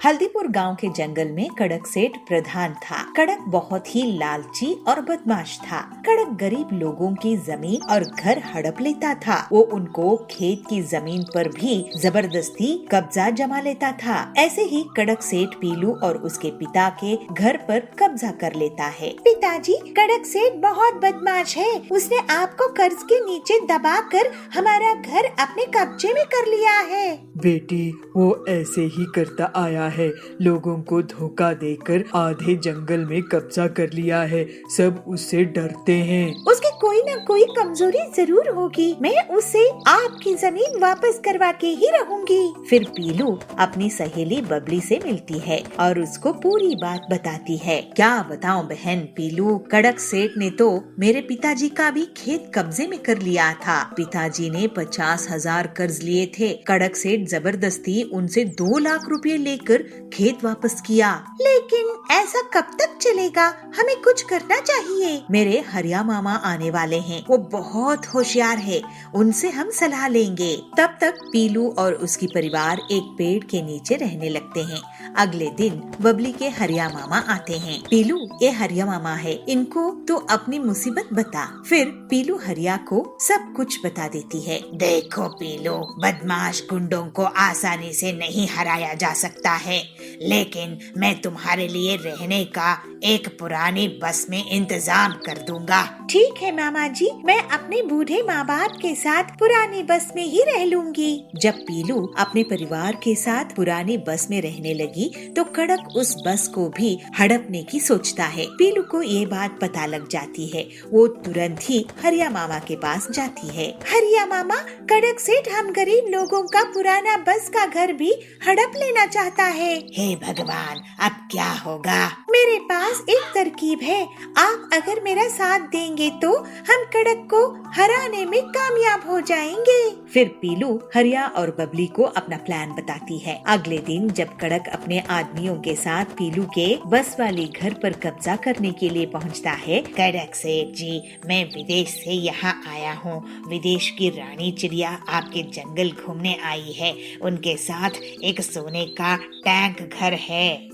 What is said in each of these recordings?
हल्दीपुर गांव के जंगल में कड़क सेठ प्रधान था। कड़क बहुत ही लालची और बदमाश था। कड़क गरीब लोगों की जमीन और घर हड़प लेता था। वो उनको खेत की जमीन पर भी जबरदस्ती कब्जा जमा लेता था। ऐसे ही कड़क सेठ पीलू और उसके पिता के घर पर कब्जा कर लेता है। पिताजी, कड़क सेठ बहुत बदमाश है। उसने आपको कर्ज के नीचे दबाकर हमारा घर अपने कब्जे में कर लिया है। बेटी, वो ऐसे ही करता आया है। लोगों को धोखा देकर आधे जंगल में कब्जा कर लिया है। सब उससे डरते हैं। उसकी कोई न कोई कमजोरी जरूर होगी। मैं उसे आपकी जमीन वापस करवा के ही रहूंगी। फिर पीलू अपनी सहेली बबली से मिलती है और उसको पूरी बात बताती है। क्या बताऊं बहन पीलू, कड़क सेठ ने तो मेरे पिताजी का भी खेत कब्जे में कर लिया था। पिताजी ने 50,000 कर्ज लिए थे। कड़क सेठ जबरदस्ती उनसे 2 लाख रुपए लेकर खेत वापस किया। लेकिन ऐसा कब तक चलेगा? हमें कुछ करना चाहिए। मेरे हरिया मामा आने वाले हैं। वो बहुत होशियार है। उनसे हम सलाह लेंगे। तब तक पीलू और उसकी परिवार एक पेड़ के नीचे रहने लगते हैं। अगले दिन बबली के हरिया मामा आते हैं। पीलू, ये हरिया मामा है, इनको तो अपनी मुसीबत बता। फिर पीलू हरिया को सब कुछ बता देती है। देखो पीलू, बदमाश गुंडों को आसानी से नहीं हराया जा सकता है, लेकिन मैं तुम्हारे लिए रहने का एक पुरानी बस में इंतजाम कर दूंगा। ठीक है मामा जी, मैं अपने बूढ़े माँ बाप के साथ पुरानी बस में ही रह लूंगी। जब पीलू अपने परिवार के साथ पुरानी बस में रहने लगी तो कड़क उस बस को भी हड़पने की सोचता है। पीलू को ये बात पता लग जाती है। वो तुरंत ही हरिया मामा के पास जाती है। हरिया मामा, कड़क सेठ हम गरीब लोगों का पुराना बस का घर भी हड़प लेना चाहता है। हे भगवान, अब क्या होगा? मेरे पास एक तरकीब है। आप अगर मेरा साथ देंगे तो हम कड़क को हराने में कामयाब हो जाएंगे। फिर पीलू हरिया और बबली को अपना प्लान बताती है। अगले दिन जब कड़क अपने आदमियों के साथ पीलू के बस वाली घर पर कब्जा करने के लिए पहुंचता है। कड़क सेठ जी, मैं विदेश से यहाँ आया हूँ। विदेश की रानी चिड़िया आपके जंगल घूमने आई है। उनके साथ एक सोने का टैंक घर है।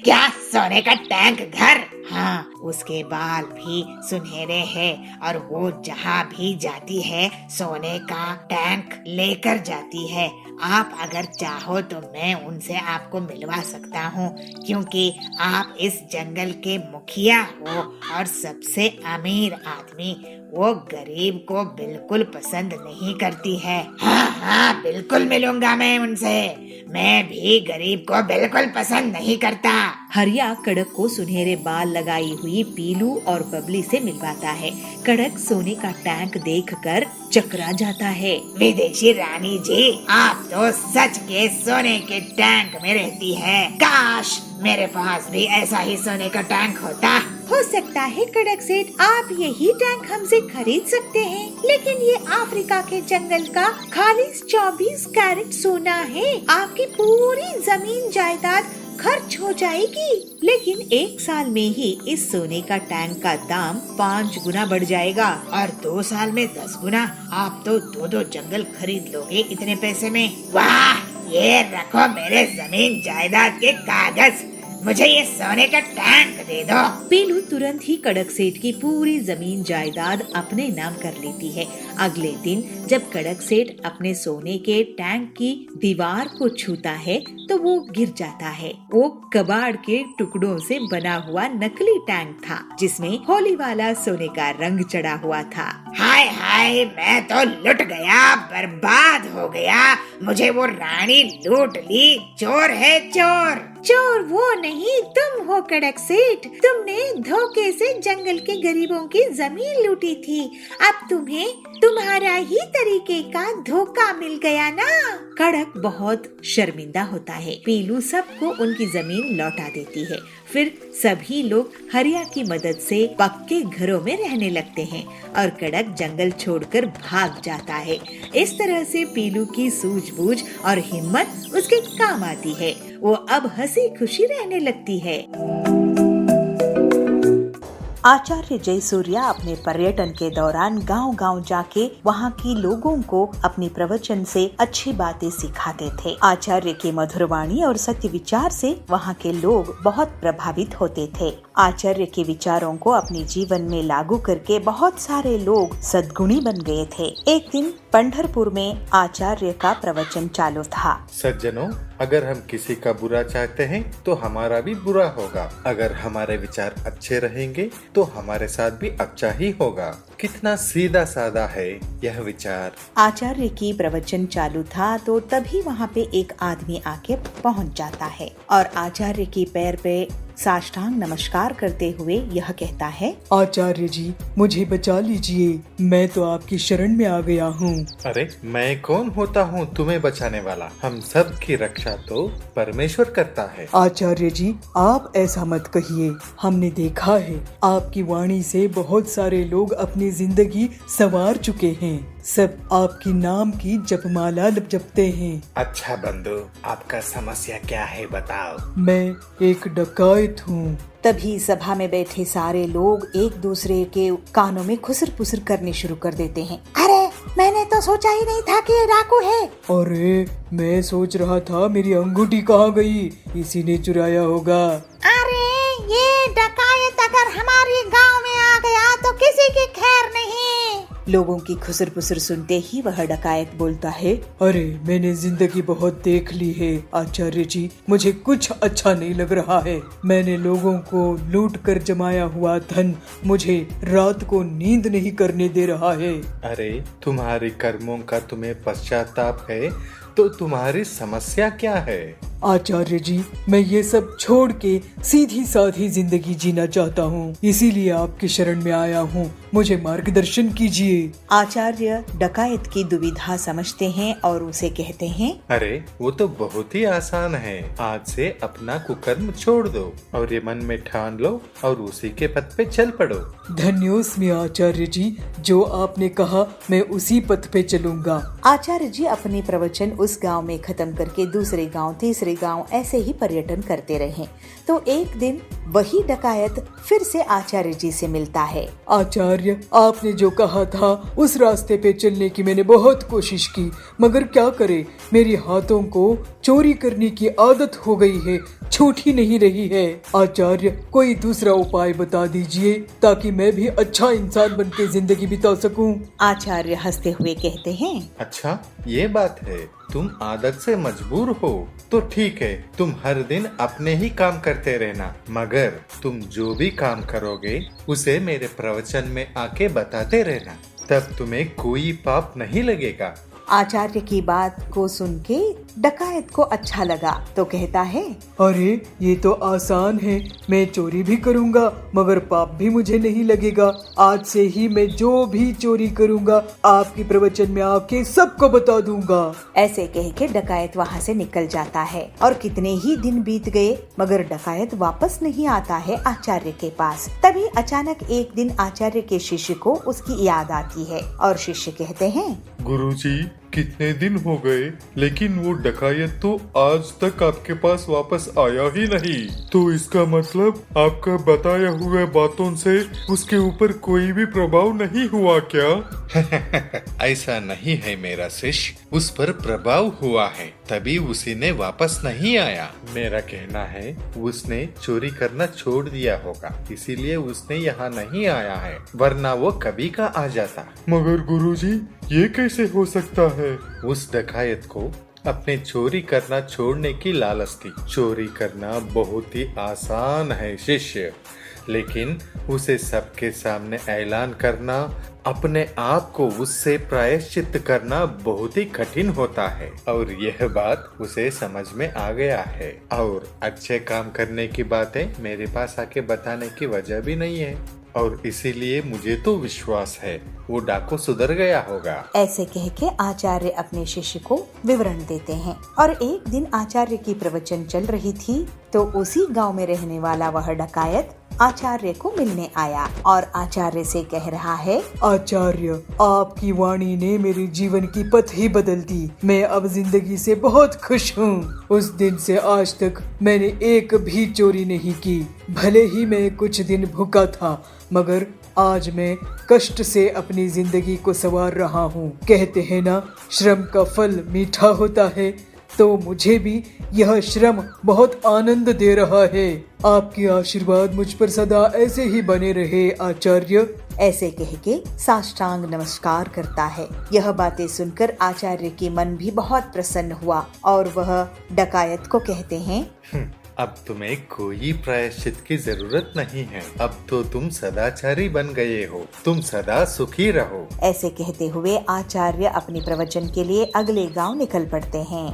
क्या सोने का टैंक घर? हाँ, उसके बाल भी सुनहरे हैं और वो जहाँ भी जाती है सोने का टैंक लेकर जाती है। आप अगर चाहो तो मैं उनसे आपको मिलवा सकता हूँ, क्योंकि आप इस जंगल के मुखिया हो और सबसे अमीर आदमी। वो गरीब को बिल्कुल पसंद नहीं करती है। हाँ, बिल्कुल मिलूंगा मैं उनसे। मैं भी गरीब को बिल्कुल पसंद नहीं करता। हरिया कड़क को सुनहरे बाल लगाई हुई पीलू और बबली से मिलवाता है। कड़क सोने का टैंक देखकर चकरा जाता है। विदेशी रानी जी, आप तो सच के सोने के टैंक में रहती है। काश मेरे पास भी ऐसा ही सोने का टैंक होता। हो सकता है कड़क सेठ, आप यही टैंक हमसे खरीद सकते हैं, लेकिन ये अफ्रीका के जंगल का खालिस 24 कैरेट सोना है। आपकी पूरी जमीन जायदाद खर्च हो जाएगी। लेकिन 1 साल में ही इस सोने का टैंक का दाम 5 गुना बढ़ जाएगा। और 2 साल में 10 गुना। आप तो 2 जंगल खरीद लोगे इतने पैसे में। वाह, ये रखो मेरे जमीन जायदाद के कागज। मुझे ये सोने का टैंक दे दो। पीलू तुरंत ही कड़क सेठ की पूरी जमीन जायदाद अपने नाम कर लेती है। अगले दिन जब कड़क सेठ अपने सोने के टैंक की दीवार को छूता है तो वो गिर जाता है। वो कबाड़ के टुकड़ों से बना हुआ नकली टैंक था, जिसमें होली वाला सोने का रंग चढ़ा हुआ था। हाय हाय, मैं तो लुट गया, बर्बाद हो गया। मुझे वो रानी लूट ली। चोर है चोर। चोर वो नहीं, तुम हो कड़क सेठ। तुमने धोखे से जंगल के गरीबों की जमीन लूटी थी। अब तुम्हें तुम्हारा ही तरीके का धोखा मिल गया ना। कड़क बहुत शर्मिंदा होता है। पीलू सबको उनकी जमीन लौटा देती है। फिर सभी लोग हरिया की मदद से पक्के घरों में रहने लगते हैं और कड़क जंगल छोड़कर भाग जाता है। इस तरह से पीलू की सूझबूझ और हिम्मत उसके काम आती है। वो अब हंसी खुशी रहने लगती है। आचार्य जयसूर्या अपने पर्यटन के दौरान गांव-गांव जाके वहां के लोगों को अपनी प्रवचन से अच्छी बातें सिखाते थे। आचार्य की मधुर वाणी और सत्य विचार से वहां के लोग बहुत प्रभावित होते थे। आचार्य के विचारों को अपने जीवन में लागू करके बहुत सारे लोग सद्गुणी बन गए थे। एक दिन पंढरपुर में आचार्य का प्रवचन चालू था। सज्जनों, अगर हम किसी का बुरा चाहते हैं तो हमारा भी बुरा होगा। अगर हमारे विचार अच्छे रहेंगे तो हमारे साथ भी अच्छा ही होगा। कितना सीधा साधा है यह विचार। आचार्य की प्रवचन चालू था तो तभी वहाँ पे एक आदमी आके पहुँच जाता है और आचार्य की पैर पे साष्टांग नमस्कार करते हुए यह कहता है, आचार्य जी, मुझे बचा लीजिए, मैं तो आपकी शरण में आ गया हूँ। अरे मैं कौन होता हूँ तुम्हें बचाने वाला? हम सब की रक्षा तो परमेश्वर करता है। आचार्य जी, आप ऐसा मत कहिए। हमने देखा है आपकी वाणी से बहुत सारे लोग अपनी जिंदगी संवार चुके हैं। सब आपकी नाम की जपमाला जपते हैं। अच्छा बंधु, आपका समस्या क्या है बताओ। मैं एक डकैत हूँ। तभी सभा में बैठे सारे लोग एक दूसरे के कानों में खुसर पुसर करने शुरू कर देते हैं। अरे मैंने तो सोचा ही नहीं था कि ये डाकू है। अरे मैं सोच रहा था मेरी अंगूठी कहाँ गई, इसी ने चुराया होगा। अरे ये डकायत अगर हमारे गांव में आ गया तो किसी की खैर नहीं। लोगों की खुसर पुसर सुनते ही वह डकायत बोलता है, अरे मैंने जिंदगी बहुत देख ली है आचार्य जी, मुझे कुछ अच्छा नहीं लग रहा है। मैंने लोगों को लूट कर जमाया हुआ धन मुझे रात को नींद नहीं करने दे रहा है। अरे तुम्हारी कर्मों का तुम्हें पश्चाताप है तो तुम्हारी समस्या क्या है? आचार्य जी, मैं ये सब छोड़ के सीधी साधी जिंदगी जीना चाहता हूँ, इसीलिए आपकी शरण में आया हूँ, मुझे मार्गदर्शन कीजिए। आचार्य डकायत की दुविधा समझते हैं और उसे कहते हैं, अरे वो तो बहुत ही आसान है। आज से अपना कुकर्म छोड़ दो और ये मन में ठान लो और उसी के पथ पे चल पड़ो। धन्योस्मि आचार्य जी, जो आपने कहा मैं उसी पथ पे चलूंगा। आचार्य जी अपने प्रवचन उस गांव में खत्म करके दूसरे गांव, तीसरे गांव ऐसे ही पर्यटन करते रहे। तो एक दिन वही डकायत फिर से आचार्य जी से मिलता है। आचार्य, आपने जो कहा था उस रास्ते पे चलने की मैंने बहुत कोशिश की, मगर क्या करे, मेरे हाथों को चोरी करने की आदत हो गई है, छूट ही नहीं रही है। आचार्य, कोई दूसरा उपाय बता दीजिए ताकि मैं भी अच्छा इंसान बन के जिंदगी बिता सकूं। आचार्य हंसते हुए कहते हैं, अच्छा ये बात है, तुम आदत से मजबूर हो तो ठीक है, तुम हर दिन अपने ही काम करते रहना, मगर तुम जो भी काम करोगे उसे मेरे प्रवचन में आके बताते रहना, तब तुम्हें कोई पाप नहीं लगेगा। आचार्य की बात को सुन के डकायत को अच्छा लगा तो कहता है, अरे ये तो आसान है, मैं चोरी भी करूंगा मगर पाप भी मुझे नहीं लगेगा। आज से ही मैं जो भी चोरी करूंगा आपकी प्रवचन में आके सबको बता दूंगा। ऐसे कह के डकायत वहाँ से निकल जाता है और कितने ही दिन बीत गए मगर डकायत वापस नहीं आता है आचार्य के पास। तभी अचानक एक दिन आचार्य के शिष्य को उसकी याद आती है और शिष्य कहते हैं, गुरुजी, कितने दिन हो गए लेकिन वो डकायत तो आज तक आपके पास वापस आया ही नहीं, तो इसका मतलब आपका बताया हुआ बातों से उसके ऊपर कोई भी प्रभाव नहीं हुआ क्या? ऐसा नहीं है मेरा शिष्य, उस पर प्रभाव हुआ है, तभी उसी ने वापस नहीं आया। मेरा कहना है उसने चोरी करना छोड़ दिया होगा, इसीलिए उसने यहाँ नहीं आया है, वरना वो कभी का आ जाता। मगर गुरुजी, ये कैसे हो सकता है? उस डकायत को अपने चोरी करना छोड़ने की लालच थी। चोरी करना बहुत ही आसान है शिष्य, लेकिन उसे सबके सामने ऐलान करना, अपने आप को उससे प्रायश्चित करना बहुत ही कठिन होता है, और यह बात उसे समझ में आ गया है। और अच्छे काम करने की बातें मेरे पास आके बताने की वजह भी नहीं है, और इसीलिए मुझे तो विश्वास है वो डाकू सुधर गया होगा। ऐसे कह के आचार्य अपने शिष्य को विवरण देते हैं। और एक दिन आचार्य की प्रवचन चल रही थी तो उसी गांव में रहने वाला वह डकायत आचार्य को मिलने आया और आचार्य से कह रहा है, आचार्य, आपकी वाणी ने मेरे जीवन की पथ ही बदल दी। मैं अब जिंदगी से बहुत खुश हूँ। उस दिन से आज तक मैंने एक भी चोरी नहीं की। भले ही मैं कुछ दिन भूखा था, मगर आज मैं कष्ट से अपनी जिंदगी को संवार रहा हूँ। कहते हैं ना, श्रम का फल मीठा होता है, तो मुझे भी यह श्रम बहुत आनंद दे रहा है। आपके आशीर्वाद मुझ पर सदा ऐसे ही बने रहे आचार्य। ऐसे कह के साष्टांग नमस्कार करता है। यह बातें सुनकर आचार्य के मन भी बहुत प्रसन्न हुआ और वह डकायत को कहते हैं, अब तुम्हें कोई प्रायश्चित की जरूरत नहीं है। अब तो तुम सदाचारी बन गए हो। तुम सदा सुखी रहो। ऐसे कहते हुए आचार्य अपने प्रवचन के लिए अगले गांव निकल पड़ते हैं।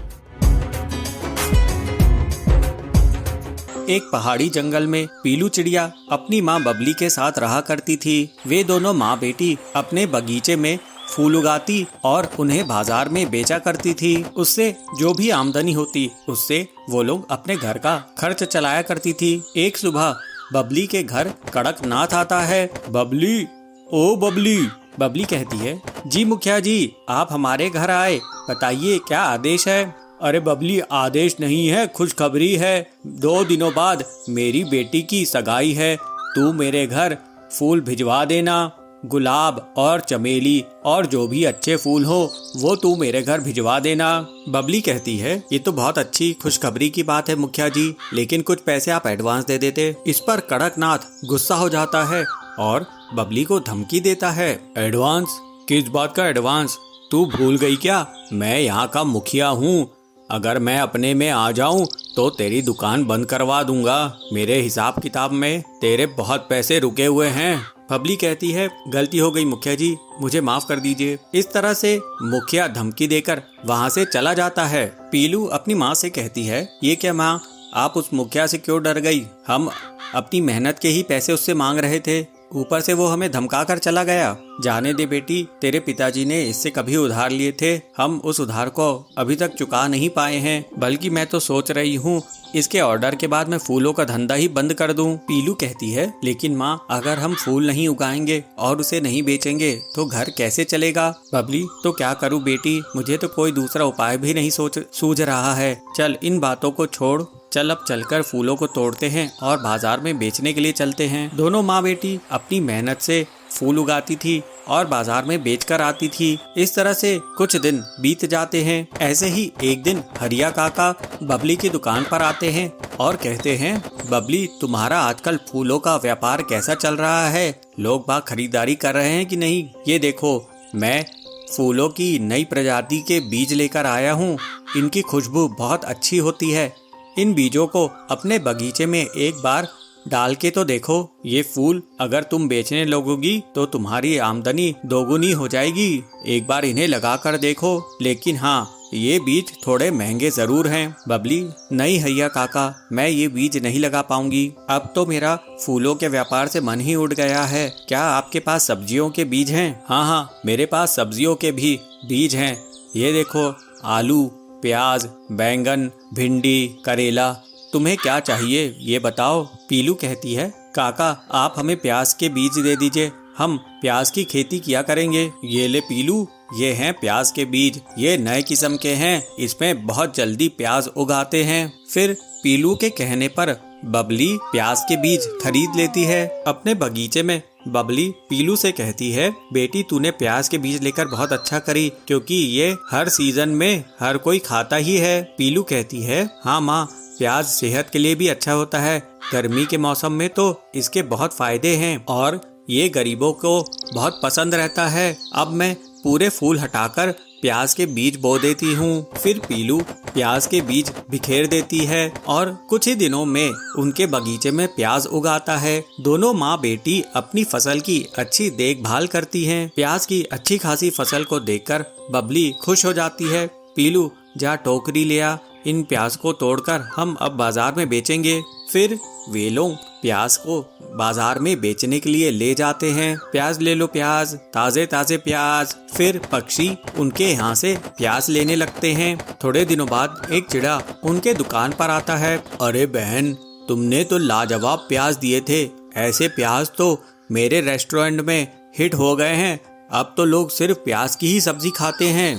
एक पहाड़ी जंगल में पीलू चिड़िया अपनी माँ बबली के साथ रहा करती थी। वे दोनों माँ बेटी अपने बगीचे में फूल उगाती और उन्हें बाजार में बेचा करती थी। उससे जो भी आमदनी होती उससे वो लोग अपने घर का खर्च चलाया करती थी। एक सुबह बबली के घर कड़कनाथ आता है। बबली, ओ बबली। बबली कहती है, जी मुखिया जी, आप हमारे घर आए, बताइए क्या आदेश है। अरे बबली, आदेश नहीं है, खुशखबरी है। 2 दिनों बाद मेरी बेटी की सगाई है। तू मेरे घर फूल भिजवा देना। गुलाब और चमेली और जो भी अच्छे फूल हो वो तू मेरे घर भिजवा देना। बबली कहती है, ये तो बहुत अच्छी खुशखबरी की बात है मुखिया जी, लेकिन कुछ पैसे आप एडवांस दे देते। इस पर कड़कनाथ गुस्सा हो जाता है और बबली को धमकी देता है। एडवांस? किस बात का एडवांस? तू भूल गई क्या? मैं यहाँ का मुखिया हूँ। अगर मैं अपने में आ जाऊं तो तेरी दुकान बंद करवा दूंगा। मेरे हिसाब किताब में तेरे बहुत पैसे रुके हुए हैं। बबली कहती है, गलती हो गई मुखिया जी, मुझे माफ कर दीजिए। इस तरह से मुखिया धमकी देकर वहाँ से चला जाता है। पीलू अपनी माँ से कहती है, ये क्या माँ, आप उस मुखिया से क्यों डर गई? हम अपनी मेहनत के ही पैसे उससे मांग रहे थे, ऊपर से वो हमें धमका कर चला गया। जाने दे बेटी, तेरे पिताजी ने इससे कभी उधार लिए थे, हम उस उधार को अभी तक चुका नहीं पाए हैं। बल्कि मैं तो सोच रही हूँ इसके ऑर्डर के बाद मैं फूलों का धंधा ही बंद कर दूं। पीलू कहती है, लेकिन माँ, अगर हम फूल नहीं उगाएंगे और उसे नहीं बेचेंगे तो घर कैसे चलेगा? बबली, तो क्या करूँ बेटी, मुझे तो कोई दूसरा उपाय भी नहीं सूझ रहा है। चल इन बातों को छोड़, चल अब चलकर फूलों को तोड़ते हैं और बाजार में बेचने के लिए चलते हैं। दोनों माँ बेटी अपनी मेहनत से फूल उगाती थी और बाजार में बेचकर आती थी। इस तरह से कुछ दिन बीत जाते हैं। ऐसे ही एक दिन हरिया काका बबली की दुकान पर आते हैं और कहते हैं, बबली, तुम्हारा आजकल फूलों का व्यापार कैसा चल रहा है? लोग बाग खरीदारी कर रहे हैं कि नहीं? ये देखो, मैं फूलों की नई प्रजाति के बीज लेकर आया हूँ। इनकी खुशबू बहुत अच्छी होती है। इन बीजों को अपने बगीचे में एक बार डाल के तो देखो। ये फूल अगर तुम बेचने लगोगी तो तुम्हारी आमदनी दोगुनी हो जाएगी। एक बार इन्हें लगा कर देखो। लेकिन हाँ, ये बीज थोड़े महंगे जरूर हैं। बबली, नहीं हरिया काका, मैं ये बीज नहीं लगा पाऊंगी। अब तो मेरा फूलों के व्यापार से मन ही उड़ गया है। क्या आपके पास सब्जियों के बीज हैं? हाँ, मेरे पास सब्जियों के भी बीज हैं। ये देखो, आलू, प्याज, बैंगन, भिंडी, करेला। तुम्हें क्या चाहिए ये बताओ। पीलू कहती है, काका, आप हमें प्याज के बीज दे दीजिए, हम प्याज की खेती किया करेंगे। ये ले पीलू, ये हैं प्याज के बीज। ये नए किस्म के हैं, इसमें बहुत जल्दी प्याज उगाते हैं। फिर पीलू के कहने पर बबली प्याज के बीज खरीद लेती है। अपने बगीचे में बबली पीलू से कहती है, बेटी, तूने प्याज के बीज लेकर बहुत अच्छा करी, क्योंकि ये हर सीजन में हर कोई खाता ही है। पीलू कहती है, हाँ माँ, प्याज सेहत के लिए भी अच्छा होता है। गर्मी के मौसम में तो इसके बहुत फायदे हैं और ये गरीबों को बहुत पसंद रहता है। अब मैं पूरे फूल हटाकर प्याज के बीज बो देती हूँ। फिर पीलू प्याज के बीज बिखेर देती है और कुछ ही दिनों में उनके बगीचे में प्याज उगाता है। दोनों माँ बेटी अपनी फसल की अच्छी देखभाल करती हैं। प्याज की अच्छी खासी फसल को देखकर बबली खुश हो जाती है। पीलू, जा टोकरी ले आ, इन प्याज को तोड़कर हम अब बाजार में बेचेंगे। फिर वे लोग प्याज को बाजार में बेचने के लिए ले जाते हैं। प्याज ले लो, प्याज, ताजे ताजे प्याज। फिर पक्षी उनके यहाँ से प्याज लेने लगते हैं। थोड़े दिनों बाद एक चिड़ा उनके दुकान पर आता है। अरे बहन, तुमने तो लाजवाब प्याज दिए थे, ऐसे प्याज तो मेरे रेस्टोरेंट में हिट हो गए हैं। अब तो लोग सिर्फ प्याज की ही सब्जी खाते हैं।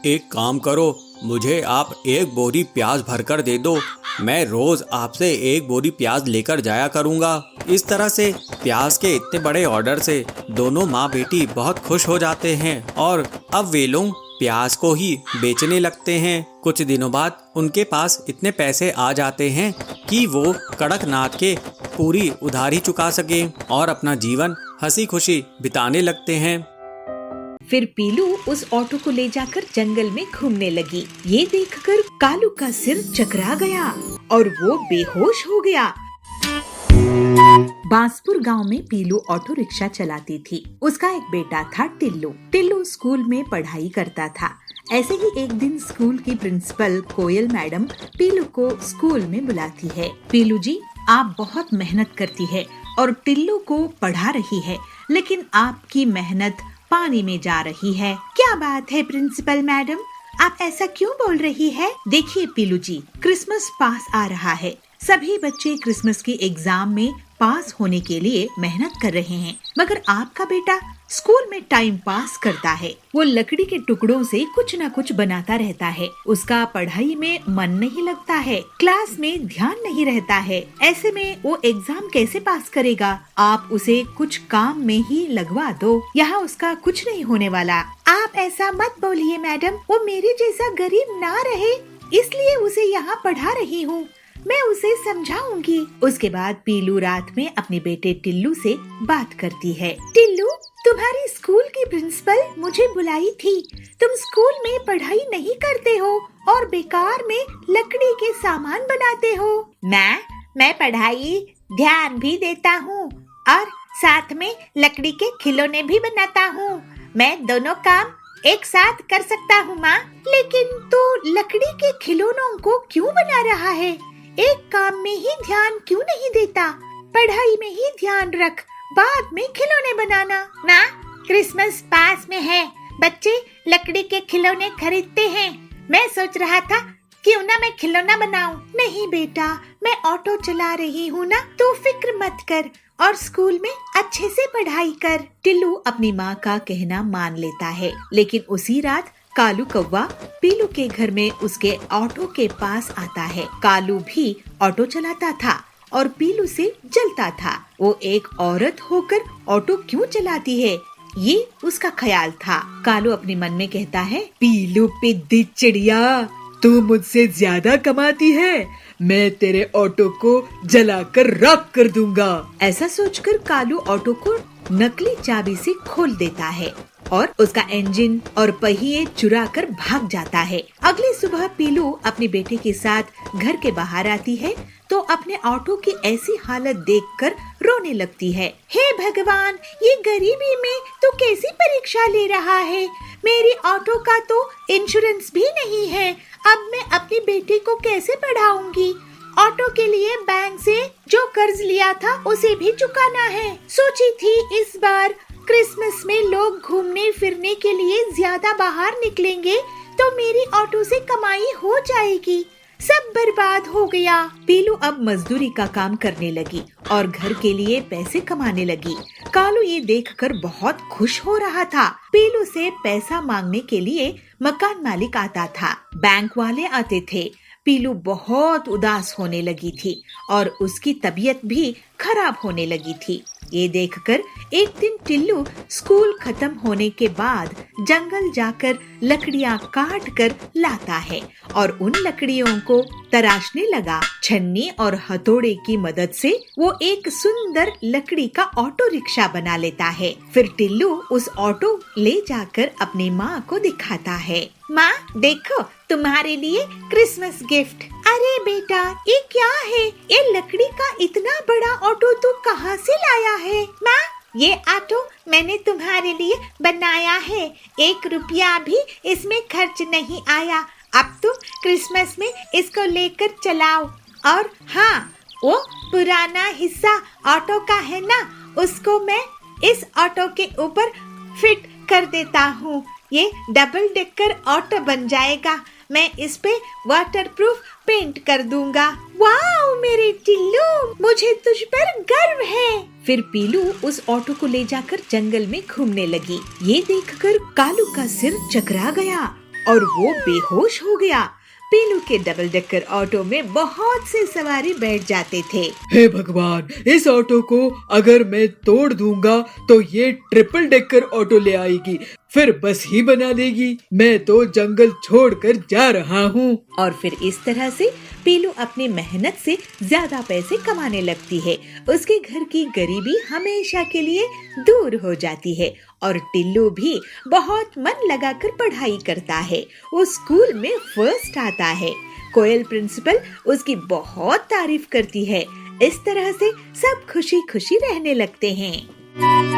एक काम करो, मुझे आप 1 बोरी प्याज भरकर दे दो। मैं रोज आपसे 1 बोरी प्याज लेकर जाया करूँगा। इस तरह से प्याज के इतने बड़े ऑर्डर से दोनों माँ बेटी बहुत खुश हो जाते हैं और अब वे लोग प्याज को ही बेचने लगते हैं। कुछ दिनों बाद उनके पास इतने पैसे आ जाते हैं कि वो कड़कनाथ के पूरी उधारी चुका सके और अपना जीवन हंसी खुशी बिताने लगते हैं। फिर पीलू उस ऑटो को ले जाकर जंगल में घूमने लगी। ये देखकर कालू का सिर चकरा गया और वो बेहोश हो गया। बांसपुर गांव में पीलू ऑटो रिक्शा चलाती थी। उसका एक बेटा था टिल्लू। टिल्लू स्कूल में पढ़ाई करता था। ऐसे ही एक दिन स्कूल की प्रिंसिपल कोयल मैडम पीलू को स्कूल में बुलाती है। पीलू जी, आप बहुत मेहनत करती है और टिल्लू को पढ़ा रही है, लेकिन आपकी मेहनत पानी में जा रही है। क्या बात है प्रिंसिपल मैडम, आप ऐसा क्यों बोल रही है? देखिए पीलू जी, क्रिसमस पास आ रहा है। सभी बच्चे क्रिसमस की एग्जाम में पास होने के लिए मेहनत कर रहे हैं, मगर आपका बेटा स्कूल में टाइम पास करता है। वो लकड़ी के टुकड़ों से कुछ न कुछ बनाता रहता है। उसका पढ़ाई में मन नहीं लगता है, क्लास में ध्यान नहीं रहता है। ऐसे में वो एग्जाम कैसे पास करेगा? आप उसे कुछ काम में ही लगवा दो, यहाँ उसका कुछ नहीं होने वाला। आप ऐसा मत बोलिए मैडम, वो मेरे जैसा गरीब ना रहे इसलिए उसे यहाँ पढ़ा रही हूँ। मैं उसे समझाऊंगी। उसके बाद पीलू रात में अपने बेटे टिल्लू से बात करती है। टिल्लू, तुम्हारी स्कूल की प्रिंसिपल मुझे बुलाई थी। तुम स्कूल में पढ़ाई नहीं करते हो और बेकार में लकड़ी के सामान बनाते हो। मैं पढ़ाई ध्यान भी देता हूँ और साथ में लकड़ी के खिलौने भी बनाता हूँ। मैं दोनों काम एक साथ कर सकता हूँ माँ। लेकिन तू लकड़ी के खिलौनों को क्यों बना रहा है? एक काम में ही ध्यान क्यों नहीं देता? पढ़ाई में ही ध्यान रख, बाद में खिलौने बनाना। माँ, क्रिसमस पास में है, बच्चे लकड़ी के खिलौने खरीदते हैं। मैं सोच रहा था क्यों ना मैं खिलौना बनाऊं। नहीं बेटा, मैं ऑटो चला रही हूँ ना, तो फिक्र मत कर और स्कूल में अच्छे से पढ़ाई कर। टिल्लू अपनी माँ का कहना मान लेता है, लेकिन उसी रात कालू कौवा पीलू के घर में उसके ऑटो के पास आता है। कालू भी ऑटो चलाता था और पीलू से जलता था। वो एक औरत होकर ऑटो क्यों चलाती है, ये उसका ख्याल था। कालू अपने मन में कहता है, पीलू पिद्दी चिड़िया, तू मुझसे ज्यादा कमाती है। मैं तेरे ऑटो को जलाकर राख कर दूंगा। ऐसा सोचकर कालू ऑटो को नकली चाबी से खोल देता है और उसका इंजन और पहिए चुरा कर भाग जाता है। अगली सुबह पीलू अपने बेटे के साथ घर के बाहर आती है तो अपने ऑटो की ऐसी हालत देखकर रोने लगती है। हे भगवान, ये गरीबी में तो कैसी परीक्षा ले रहा है। मेरी ऑटो का तो इंश्योरेंस भी नहीं है। अब मैं अपने बेटे को कैसे पढ़ाऊंगी? ऑटो के लिए बैंक से जो कर्ज लिया था उसे भी चुकाना है। सोची थी इस बार क्रिसमस में लोग घूमने फिरने के लिए ज्यादा बाहर निकलेंगे तो मेरी ऑटो से कमाई हो जाएगी। सब बर्बाद हो गया। पीलू अब मजदूरी का काम करने लगी और घर के लिए पैसे कमाने लगी। कालू ये देखकर बहुत खुश हो रहा था। पीलू से पैसा मांगने के लिए मकान मालिक आता था, बैंक वाले आते थे। पीलू बहुत उदास होने लगी थी और उसकी तबीयत भी खराब होने लगी थी। ये देखकर एक दिन टिल्लू स्कूल खत्म होने के बाद जंगल जाकर लकड़ियाँ काट कर लाता है और उन लकड़ियों को तराशने लगा। छन्नी और हथौड़े की मदद से वो एक सुंदर लकड़ी का ऑटो रिक्शा बना लेता है। फिर टिल्लू उस ऑटो ले जाकर अपनी माँ को दिखाता है। माँ देखो, तुम्हारे लिए क्रिसमस गिफ्ट। अरे बेटा, ये क्या है? ये लकड़ी का इतना बड़ा ऑटो तू कहाँ से लाया है? माँ, ये ऑटो मैंने तुम्हारे लिए बनाया है। 1 रुपया भी इसमें खर्च नहीं आया। अब तुम क्रिसमस में इसको लेकर चलाओ। और हाँ, वो पुराना हिस्सा ऑटो का है ना, उसको मैं इस ऑटो के ऊपर फिट कर देता हूँ। ये डबल डेकर ऑटो बन जाएगा। मैं इस पे वाटरप्रूफ पेंट कर दूंगा। वाओ मेरे टिल्लू, मुझे तुझ पर गर्व है। फिर पीलू उस ऑटो को ले जाकर जंगल में घूमने लगी। ये देखकर कालू का सिर चकरा गया और वो बेहोश हो गया। पीलू के डबल डेकर ऑटो में बहुत से सवारी बैठ जाते थे। हे भगवान, इस ऑटो को अगर मैं तोड़ दूंगा तो ये ट्रिपल डेकर ऑटो ले आएगी, फिर बस ही बना देगी। मैं तो जंगल छोड़कर जा रहा हूँ। और फिर इस तरह से पीलू अपनी मेहनत से ज्यादा पैसे कमाने लगती है। उसके घर की गरीबी हमेशा के लिए दूर हो जाती है और टिल्लू भी बहुत मन लगाकर पढ़ाई करता है। वो स्कूल में फर्स्ट आता है। कोयल प्रिंसिपल उसकी बहुत तारीफ करती है। इस तरह से सब खुशी खुशी रहने लगते हैं।